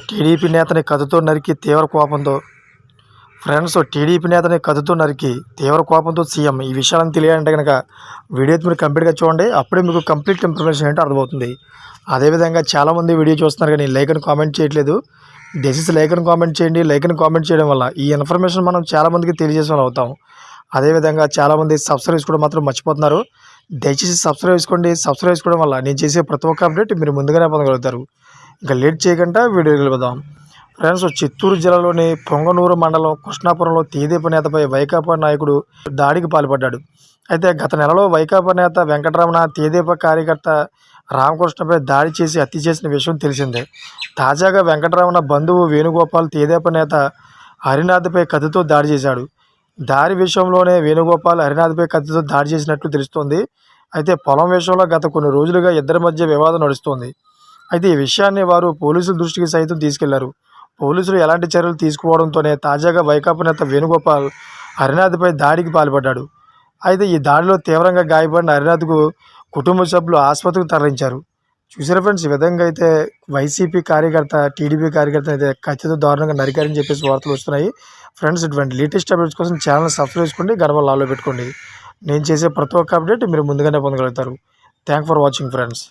TDP నేతని కత్తితో నరికి తీవ్ర కోపంతో సీఎం ఈ విషయాలను తెలియాలంటే కనుక వీడియో మీరు కంప్లీట్గా చూడండి. అప్పుడే మీకు కంప్లీట్ ఇన్ఫర్మేషన్ ఏంటో అర్థమవుతుంది. అదేవిధంగా చాలామంది వీడియో చూస్తున్నారు కానీ లైక్ అని కామెంట్ చేయట్లేదు. దయచేసి లైక్ అని కామెంట్ చేయండి. లైక్ అని కామెంట్ చేయడం వల్ల ఈ ఇన్ఫర్మేషన్ మనం చాలామందికి తెలియజేసే వాళ్ళు అవుతాం. అదేవిధంగా చాలామంది సబ్స్క్రైబ్ చేసుకోవడం మాత్రం మర్చిపోతున్నారు. దయచేసి సబ్స్క్రైబ్ చేసుకోవడం వల్ల నేను చేసే ప్రతి ఒక్క అప్డేట్ మీరు ముందుగానే పొందగలుగుతారు. ఇంకా లేట్ చేయకుండా వీడియోకి వెళ్ళిపోదాం. ఫ్రెండ్స్, చిత్తూరు జిల్లాలోని పొంగనూరు మండలం కృష్ణాపురంలో తెదేపా నేతపై వైకాపా నాయకుడు దాడికి పాల్పడ్డాడు. అయితే గత నెలలో వైకాపా నేత వెంకటరమణ తెదేపా కార్యకర్త రామకృష్ణపై దాడి చేసి హత్య చేసిన విషయం తెలిసిందే. తాజాగా వెంకటరమణ బంధువు వేణుగోపాల్ తెదేపా నేత హరినాథ్పై కత్తితో దాడి చేశాడు. దాడి విషయంలోనే వేణుగోపాల్ హరినాథ్పై కత్తితో దాడి చేసినట్లు తెలుస్తోంది. అయితే పొలం విషయంలో గత కొన్ని రోజులుగా ఇద్దరి మధ్య వివాదం నడుస్తోంది. అయితే ఈ విషయాన్ని వారు పోలీసుల దృష్టికి సైతం తీసుకెళ్లారు. పోలీసులు ఎలాంటి చర్యలు తీసుకోవడంతోనే తాజాగా వైకాపా నేత వేణుగోపాల్ హరినాథ్పై దాడికి పాల్పడ్డాడు. అయితే ఈ దాడిలో తీవ్రంగా గాయపడిన హరినాథ్కు కుటుంబ సభ్యులు ఆసుపత్రికి తరలించారు. చూసారా ఫ్రెండ్స్, ఈ విధంగా అయితే వైసీపీ కార్యకర్త టీడీపీ కార్యకర్త అయితే కత్తితో దారుణంగా నరికారని చెప్పేసి వార్తలు వస్తున్నాయి. ఫ్రెండ్స్, ఇటువంటి లేటెస్ట్ అప్డేట్స్ కోసం ఛానల్ సబ్స్క్రైబ్ చేసుకోండి, గడప లాలో పెట్టుకోండి. నేను చేసే ప్రతి ఒక్క అప్డేట్ మీరు ముందుగానే పొందగలుగుతారు. Thank for watching friends.